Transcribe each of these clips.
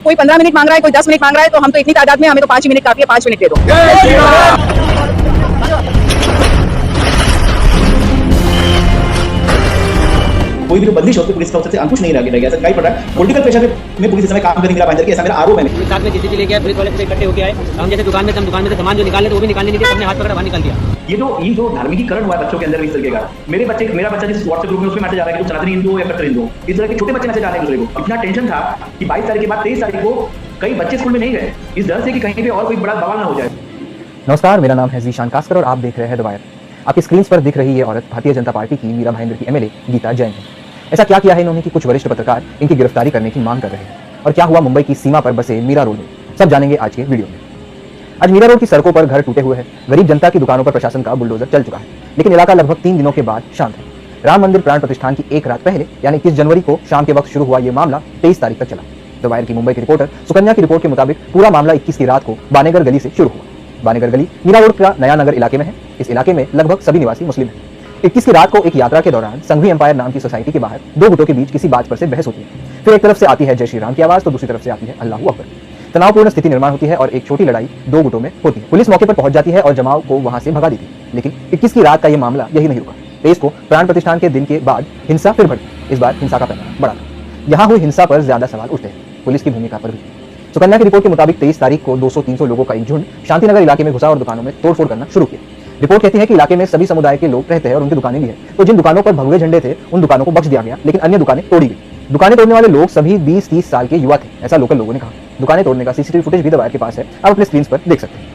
कोई 15 मिनट मांग रहा है, कोई 10 मिनट मांग रहा है, तो हम तो इतनी तादाद में, हमें तो 5 मिनट काफी है, 5 मिनट दे दो। कोई भी जो बंदिश होती है पुलिस का उससे अंकुश नहीं रह गया, ऐसा दिखाई पड़ रहा है। पॉलिटिकल प्रेशर में पुलिस इस समय काम करने मीरा भाईंदर की, ऐसा मेरा आरोप है। साथ में जीसीजी लेके आए, पुलिस वाले पूरे इकट्ठे होके आए, हम जैसे दुकान में से सामान जो निकाले थे वो भी निकालने नहीं दिया, सबने हाथ पकड़ा बाहर निकाल दिया। ये जो धार्मिकीकरण हुआ है बच्चों के अंदर इस तरीके का, मेरा बच्चा जिस व्हाट्सएप ग्रुप में उसमें मैसेज आ रहा है कि सनातनी हिंदू या कट्टर हिंदू, इस तरह के छोटे बच्चे मैसेज आ रहे हैं दूसरे को। इतना टेंशन था कि 22 तारीख के बाद 23 तारीख को कई बच्चे स्कूल में नहीं गए, इस डर से कि कहीं पे और कोई बड़ा बवाल ना हो जाए। नमस्कार, मेरा नाम है जीशान कास्कर और आप देख रहे हैं द वायर। आपकी स्क्रीन पर दिख रही ये औरत भारतीय जनता पार्टी की मीरा भाईंदर की एमएलए गीता जैन है। ऐसा क्या किया है इन्होंने कि कुछ वरिष्ठ पत्रकार इनकी गिरफ्तारी करने की मांग कर रहे हैं, और क्या हुआ मुंबई की सीमा पर बसे मीरा रोड में, सब जानेंगे आज के वीडियो में। आज मीरा रोड की सड़कों पर घर टूटे हुए हैं, गरीब जनता की दुकानों पर प्रशासन का बुलडोजर चल चुका है, लेकिन इलाका लगभग 3 दिनों के बाद शांत है। राम मंदिर प्राण प्रतिष्ठान की एक रात पहले यानी 21 जनवरी को शाम के वक्त शुरू हुआ ये मामला 23 तारीख तक चला। द वायर की मुंबई की रिपोर्टर सुकन्या की रिपोर्ट के मुताबिक पूरा मामला 21 की रात को बानेगर गली से शुरू हुआ। बानेगर गली मीरा रोड का नया नगर इलाके में है। इस इलाके में लगभग सभी निवासी मुस्लिम हैं। 21 की रात को एक यात्रा के दौरान संघवी एम्पायर नाम की सोसाइटी के बाहर दो गुटों के बीच किसी बात पर से बहस होती है। फिर एक तरफ से आती है जय श्री राम की आवाज, तो दूसरी तरफ से आती है अल्लाहू अकबर। तनावपूर्ण स्थिति निर्माण होती है और एक छोटी लड़ाई दो गुटों में होती है। पुलिस मौके पर पहुंच जाती है और जमाव को वहां से भगा देती है। लेकिन 21 की रात का यह मामला यही नहीं रुका। 23 को प्राण प्रतिष्ठान के दिन के बाद हिंसा फिर बढ़ी। इस बार हिंसा का पैमाना बढ़ा था। यहाँ हुई हिंसा पर ज्यादा सवाल उठते हैं, पुलिस की भूमिका पर भी। सुकन्या की रिपोर्ट के मुताबिक 23 तारीख को 200-300 लोगों का एक झुंड शांतिनगर इलाके में घुसा और दुकानों में तोड़फोड़ करना शुरू किया। रिपोर्ट कहती है कि इलाके में सभी समुदाय के लोग रहते हैं और उनकी दुकानें भी हैं, तो जिन दुकानों पर भगवे झंडे थे उन दुकानों को बख्श दिया गया, लेकिन अन्य दुकानें तोड़ी गई। दुकानें तोड़ने वाले लोग सभी 20-30 साल के युवा थे, ऐसा लोकल लोगों ने कहा। दुकानें तोड़ने का सीसीटीवी फुटेज भी द वायर के पास है, आप अपने स्क्रीन पर देख सकते हैं।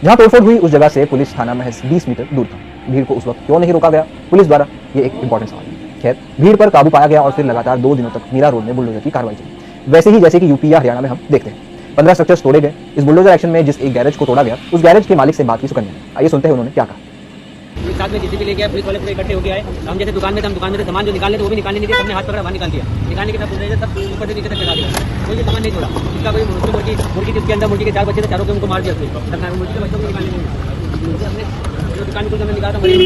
जहां तोड़फोड़ हुई उस जगह से पुलिस थाना महज 20 मीटर दूर था। भीड़ को उस वक्त क्यों नहीं रोका गया पुलिस द्वारा, ये एक इंपॉर्टेंट सवाल है। खैर, भीड़ पर काबू पाया गया और फिर लगातार 2 दिनों तक मीरा रोड में बुलडोजर की कार्रवाई चली, वैसे ही जैसे कि यूपी या हरियाणा में हम देखते हैं। 15 स्ट्रक्चर्स तोड़े गए। इस बुलडोजर एक्शन में जिस एक गैरेज को तोड़ा गया, उस गैरेज के मालिक से बात की सुकन्या। आइए सुनते हैं उन्होंने क्या कहा। साथ में जीसीबी लेके आए, पुलिस वाले पूरे इकट्ठे होके आए, हम जैसे दुकान में से सामान जो निकाले थे वो भी निकालने नहीं दिया, सबने हाथ पकड़ा बाहर निकाल दिया। निकालने के बाद सब ऊपर से नीचे तक चला दिया, कोई भी सामान नहीं छोड़ा। इसका कोई मुर्गी जिसके अंदर मुर्गी के 4 बच्चे थे, चारों के उनको मार दिया। मुर्गी के बच्चों को निकालने नहीं, दुकान को हमने निकाला मरे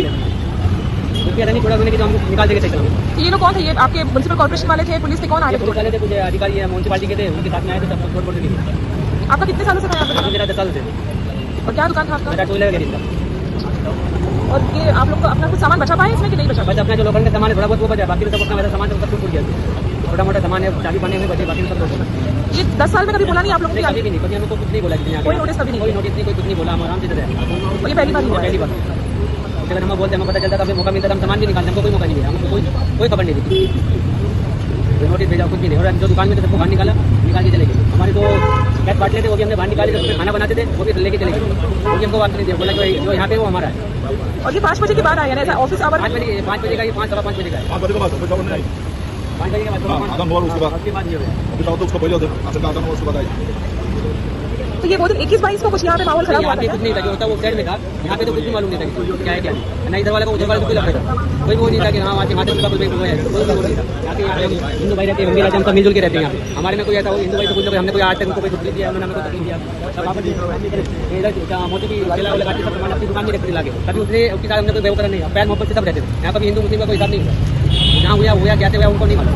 नहीं छोड़ा, मैंने कि हम निकाल देंगे। ये लोग कौन थे? ये आपके म्युनिसिपल कॉर्पोरेशन वाले थे, पुलिस थे, कौन आए? पुलिस वाले थे, कुछ अधिकारी म्यूनसिपालिटी के थे, उनके साथ में आए थे, सब छोड़ के निकले। आपका कितने सालों से था यहाँ पे? मेरा 10 साल से। और क्या दुकान था आपका? मेरा 2 व्हीलर गैरेज था। और ये आप लोग को अपना कुछ सामान बचा पाए इसमें कि नहीं बचा? बस अपना जो लोगों का सामान है थोड़ा बहुत वो बचा, बाकी तो सब अपना वैसा सामान सब कुछ गया। छोटा मोटा सामान है, चाबी बने हुए बचे, बाकी सब लोग। ये 10 साल में कभी बोला नहीं आप लोग को? कभी भी नहीं, कभी हमको कुछ नहीं बोला। कोई नोटिस कभी नहीं? कोई नोटिस नहीं, कोई कुछ नहीं बोला, हम आराम से रहे। और ये पहली बार हुआ? पहली बार। अगर हम बोलते हमें पता चलता था, मौका मिलता था, हम सामान भी निकालते, हमको कोई मौका नहीं दिया, हमको कोई खबर नहीं दी, नोटिस भेजा, कुछ भी नहीं। और जो दुकान में थे सबको बाहर निकाल के चले गए। हमारे तो गैस बाटले थे वो भी हमने बाहर निकाले, उसमें खाना बनाते थे वो भी लेके चले गए, वो भी हमको बात नहीं दिया, बोला जो यहाँ पे वो हमारा है। और ये 5 बजे के बाद आया ना? ऐसा ऑफिस आवर 5 बजे का, ये 5 सवा 5 बजे का है। 5 बजे के बाद 5 बजे के बाद उसको पहले उसके बाद आई। तो ये वो 21-22 को कुछ यहाँ पे माहौल खराब हुआ था? कुछ नहीं था, जो होता वो साइड में था, यहाँ पे तो कुछ भी मालूम नहीं था कि क्या है क्या नहीं। ना इधर वाले को उधर वाले को लग रहा था, कोई वो नहीं था कि हाँ वहाँ से उसका कोई वो है, कोई नहीं था। यहाँ पे हिंदू भाई रहते हैं, हिंदी हम सब मिलजुल के रहते हैं। यहाँ पे हमारे में कोई ऐसा हिंदू भाई तो कुछ हमने कोई आज तक उनको कोई छुट्टी दिया, उन्होंने हमें कोई तकलीफ दिया। सब आप मोदी की केला वाला काटी सब सामान अपनी दुकान में रखते लाके, कभी उसने उसके साथ हमने कोई व्यवहार नहीं, पैर मोहब्बत से सब रहते थे। यहाँ कभी हिंदू मुस्लिम का कोई हिसाब नहीं हुआ, जहाँ हुआ क्या हुआ उनको नहीं मालूम।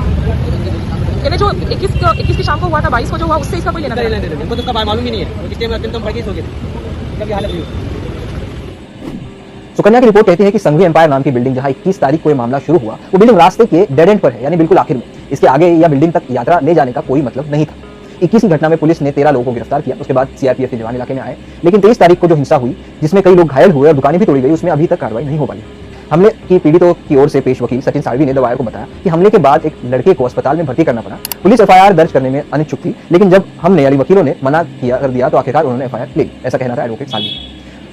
जो 21 की शाम को हुआ था, 22 को जो हुआ उससे इसका कोई लेना देना नहीं? हमको तो उसका मालूम ही नहीं है, किस टाइम हम भड़कीस हो गए थे, कभी हालत नहीं। सुकन्या की रिपोर्ट कहती है कि संघवी एम्पायर नाम की बिल्डिंग जहां 21 तारीख को यह मामला शुरू हुआ, वो बिल्डिंग रास्ते के डेड एंड पर है, यानी बिल्कुल आखिर में। इसके आगे या बिल्डिंग तक यात्रा ले जाने का कोई मतलब नहीं था। 21 की घटना में पुलिस ने 13 लोगों को गिरफ्तार किया। उसके बाद सीआरपीएफ के जवान इलाके में आए, लेकिन 23 तारीख को जो हिंसा हुई जिसमें कई लोग घायल हुए और दुकानें भी तोड़ी गई, उसमें अभी तक कार्रवाई नहीं हो पाई। हमले की पीड़ितों की ओर से पेश वकील सचिन साळवी ने द वायर को बताया कि हमले के बाद एक लड़के को अस्पताल में भर्ती करना पड़ा। पुलिस एफआईआर दर्ज करने में अनिच्छुक थी, लेकिन जब हमने यानी वकीलों ने मना कर दिया तो आखिरकार उन्होंने एफआईआर ले ली। ऐसा कहना था एडवोकेट साळवी।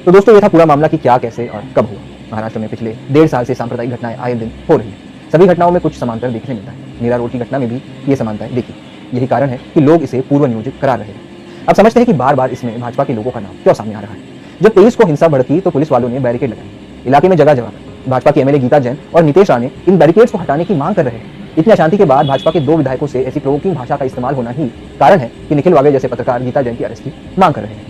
तो दोस्तों, ये था पूरा मामला कि क्या, कैसे और कब हुआ। महाराष्ट्र में पिछले 1.5 साल से सांप्रदायिक घटनाएं आए दिन हो रही है। सभी घटनाओं में कुछ समांतर देखने मिलता है। मीरा रोड की घटना में भी ये समानताएं देखी। यही कारण है कि लोग इसे पूर्व नियोजित करा रहे हैं। अब समझते हैं कि बार बार इसमें भाजपा के लोगों का नाम क्यों सामने आ रहा है। जब 23 को हिंसा भड़की तो पुलिस वालों ने बैरिकेड लगाए। इलाके में जगह जगह भाजपा के एमएलए गीता जैन और नितेश राणे इन बैरिकेड्स को हटाने की मांग कर रहे हैं। इतनी अशांति के बाद भाजपा के 2 विधायकों से ऐसी प्रोवोकिंग भाषा का इस्तेमाल होना ही कारण है कि निखिल वागे जैसे पत्रकार गीता जैन की अरेस्ट की मांग कर रहे हैं।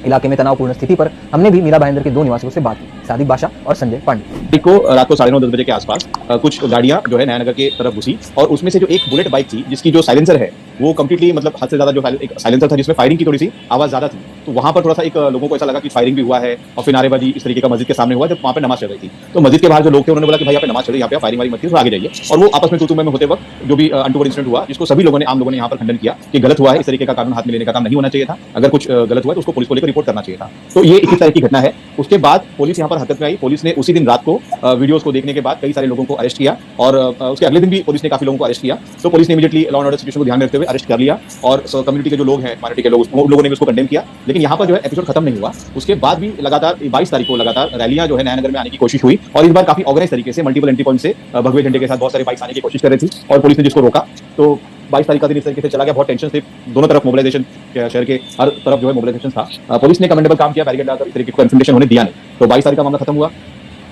इलाके में तनावपूर्ण स्थिति पर हमने भी मीरा भाईंदर के 2 निवासियों से बात की, सादिक बादशाह और संजय पांडे। को रात को 9:30-10 बजे के आसपास कुछ गाड़ियां जो है नया नगर के तरफ घुसी और उसमें से जो एक बुलेट बाइक थी जिसकी जो साइलेंसर है वो कंप्लीटली मतलब हद से ज्यादा जो एक साइलेंसर था जिसमें फायरिंग की थोड़ी सी आवाज ज्यादा थी, तो वहां पर थोड़ा सा एक लोगों को ऐसा लगा कि फायरिंग भी हुआ है और फिर नारेबाजी इस तरीके का मस्जिद के सामने हुआ जब वहां पे नमाज चल रही थी। तो मस्जिद के बाहर जो लोग थे उन्होंने बोला कि भाई यहाँ पे नमाज चल रही है, यहाँ पे फायरिंग वाली मत कीजिए, आगे जाइए। और वो आपस में तू में होते वक्त जो भी अनटूवर्ड इंसिडेंट हुआ जिसको सभी लोगों ने आम लोगों ने यहाँ पर खंडन किया कि गलत हुआ है, इस तरीके का कानून हाथ में लेने का काम नहीं होना चाहिए था, अगर कुछ गलत हुआ तो उसको पुलिस को लेकर रिपोर्ट करना चाहिए था। तो ये इसी तरह की घटना है। उसके बाद पुलिस यहाँ पर हरकत में आई। पुलिस ने उसी दिन रात को वीडियोस को देखने के बाद कई सारे लोगों को अरेस्ट किया और उसके अगले दिन भी पुलिस ने काफी लोगों को अरेस्ट किया। तो पुलिस ने immediately law and order situation को ध्यान में रखते हुए अरेस्ट कर लिया और कम्युनिटी के जो लोग हैं, माइनॉरिटी के लोग, उन लोगों ने भी उसको कंडेम किया। लेकिन यहाँ पर जो है एपिसोड खत्म नहीं हुआ। उसके बाद भी लगातार 22 तारीख को लगातार रैलियां जो है नयानगर में आने की कोशिश हुई और इस बार काफी ऑर्गेनाइज तरीके से मल्टीपल एंट्री पॉइंट से भगवे झंडे के साथ बहुत सारे बाइक्स आने की कोशिश कर रही थी और पुलिस ने जिसको रोका। तो 22 तारीख का दिन इस तरीके से चला गया। बहुत टेंशन थे, दोनों तरफ मोबिलाइजेशन, शहर के हर तरफ जो है मोबिलाइजेशन था। पुलिस ने कमेंडेबल काम किया, बैरिकेड डालकर इस तरीके को कंफ्रंटेशन होने दिया नहीं। तो 22 तारीख का मामला खत्म हुआ।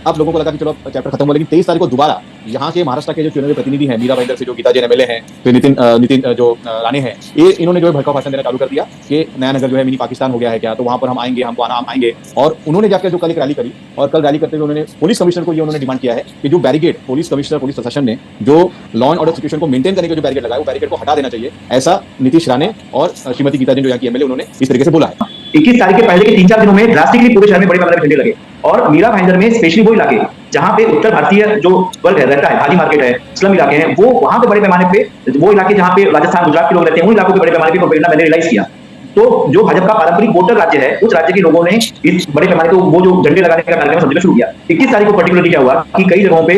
अब लोगों को लगा कि चलो चैप्टर खत्म हुआ, लेकिन 23 तारीख को दोबारा यहाँ के महाराष्ट्र के जो चुने हुए प्रतिनिधि हैं, मीरा भाईंदर से जो गीता जैन एमएलए हैं, फिर नितिन जो राणे हैं, ये इन्होंने जो है भड़काऊ भाषण देना चालू कर दिया कि नयानगर जो है मिनी पाकिस्तान हो गया है क्या, तो वहां पर हम आएंगे, हमको आना, हम आएंगे। और उन्होंने जाकर जो कल एक रैली करी और कल रैली करते हुए उन्होंने पुलिस कमिश्नर को ये उन्होंने डिमांड किया है कि जो बैरिकेड पुलिस कमिश्नर, पुलिस प्रशासन ने जो लॉ एंड ऑर्डर सिचुएशन को मेंटेन करने का जो बैरिकेड लगाया, वो बैरिकेड को हटा देना चाहिए। ऐसा नीतीश राणे और श्रीमती गीता जैन जो यहाँ की एमएलए, उन्होंने इस तरीके से बोला है। 21 तारीख के पहले के 3-4 दिनों में ड्रास्टिकली पूरे शहर में बड़े पैमाने पर झंडे लगे और मीरा भाईंदर में स्पेशली वो इलाके जहां पे उत्तर भारतीय जो वर्ग है, रहता है, भाजी मार्केट है, स्लम इलाके हैं, वो वहां पे बड़े पैमाने पे, वो इलाके जहां पे राजस्थान, गुजरात के लोग रहते हैं, उन इलाकों पे बड़े पैमाने पे प्रोपेगेंडा मैंने रियलाइज किया। तो जो भाजपा का पारंपरिक वोटर राज्य है, उस राज्य के लोगों ने इस बड़े पैमाने पे वो जो झंडे लगाने का कार्यक्रम समझना शुरू किया। 21 तारीख को पर्टिकुलरली क्या हुआ कि कई जगहों पे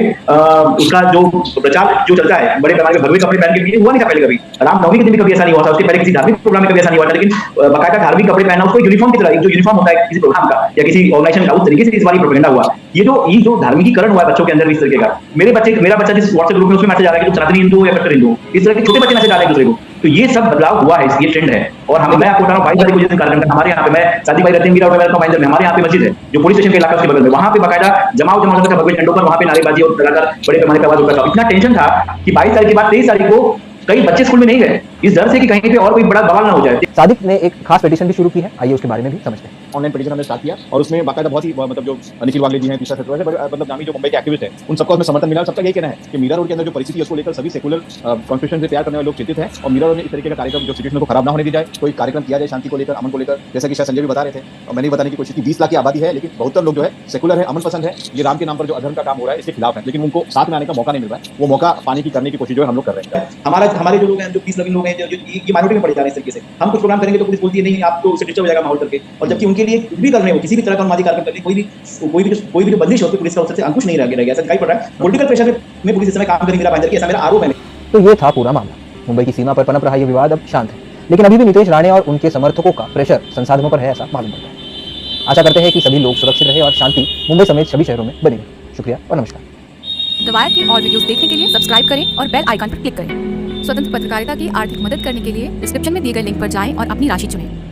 उसका जो प्रचार जो चलता है, बड़े पैमाने पे भगवे कपड़े पहन के, हुआ नहीं था पहले कभी। रामनवमी के दिन भी कभी ऐसा नहीं हुआ था, उसके पहले किसी धार्मिक प्रोग्राम में कभी ऐसा नहीं हुआ था, लेकिन बाकायदा धार्मिक कपड़े पहनना, उसको यूनिफॉर्म की तरह, जो यूनिफॉर्म होता है किसी प्रोग्राम का या किसी ऑर्गेनाइजेशन का, उस तरीके से इस बार प्रोपेगेंडा हुआ। ये जो धार्मिकीकरण हुआ है बच्चों के अंदर इस तरीके का, मेरा बच्चा जिस व्हाट्सएप ग्रुप में उसमें मैसेज आ रहा है कि सनातनी हिंदू या कट्टर हिंदू, इस तरह के छोटे बच्चे मैसेज आ रहे हैं दूसरे को। तो ये सब बदलाव हुआ है, ये ट्रेंड है। और मैं आपको बता रहा हूँ 22 तारीख को जिस दिन कार्यक्रम था, हमारे यहाँ पे, मैं शादी भाई रहते हैं, मीरा भाईंदर में, हमारे यहाँ पे मस्जिद है जो पुलिस स्टेशन के इलाके के बगल में, वहां पे बाकायदा जमाव लगता था भगवे झंडों पर, वहां पे नारेबाजी और लगातार बड़े पैमाने पर आवाज उठता था। इतना टेंशन था कि 22 तारीख के बाद 23 तारीख को कई बच्चे स्कूल में नहीं गए, इस डर से कि कहीं पे और कोई बड़ा बवाल ना हो जाए। सादिक ने एक खास पिटीशन भी शुरू की है, आइए उसके बारे में भी समझते हैं। ऑनलाइन पिटीशन हमने स्टार्ट किया और उसमें बाकायदा बहुत ही मतलब जो निखिल वागले जी हैं, तीसरा सत्र है, मतलब नामी जो मुंबई के एक्टिविस्ट हैं, उन सबका उसमें समर्थन मिला। सबका यही कहना है कि मीरा रोड के अंदर जो परिस्थिति है उसको लेकर सभी सेकुलर कॉन्स्टिट्यूशन से प्यार करने वाले लोग चिंतित हैं और मीरा रोड में इस तरीके का कार्यक्रम जो सिचुएशन को खराब ना होने दी जाए, कोई कार्यक्रम किया जाए शांति को लेकर, अमन को लेकर, जैसा कि शायद संजय भी बता रहे थे और मैंने बताने की कोशिश की। 20 लाख की आबादी है, लेकिन बहुत लोग जो है सेकुलर है, अमन पसंद है, ये राम के नाम पर जो अधर्म का काम हो रहा है इसके खिलाफ है, लेकिन उनको साथ में आने का मौका नहीं मिल रहा है। वो मौका पाने की करने की कोशिश जो है हम लोग कर रहे हैं। हमारे जो लोग हैं, जो 20 लाख लोग हैं, जो ये माइनॉरिटी में पड़े जा रहे हैं, इस तरीके से हम कुछ प्रोग्राम करेंगे तो पुलिस बोलती है नहीं, आपको उससे डिस्टर्ब हो जाएगा माहौल करके, और जबकि उनके लिए कुछ भी करने हो, किसी भी तरह का सामाजिक कार्यक्रम करने, कोई भी जो बंदिश होती है, पुलिस का उससे अंकुश नहीं रह गया, ऐसा दिखाई पड़ रहा है। पॉलिटिकल प्रेशर में पुलिस इस समय काम करेगी मीरा भाईंदर की, ऐसा मेरा आरोप है। तो ये था पूरा मामला। मुंबई की सीमा पर पनप रहा ये विवाद अब शांत है, लेकिन अभी भी नीतीश राणे और उनके समर्थकों का प्रेशर संसाधनों पर है, ऐसा मालूम पड़ता है। आशा करते हैं कि सभी लोग सुरक्षित रहे और शांति मुंबई समेत सभी शहरों में बनी रहे। शुक्रिया और नमस्कार। द वायर के और वीडियोस देखने के लिए सब्सक्राइब करें और बेल आइकन पर क्लिक करें। स्वतंत्र पत्रकारिता की आर्थिक मदद करने के लिए डिस्क्रिप्शन में दिए गए लिंक पर जाएं और अपनी राशि चुनें।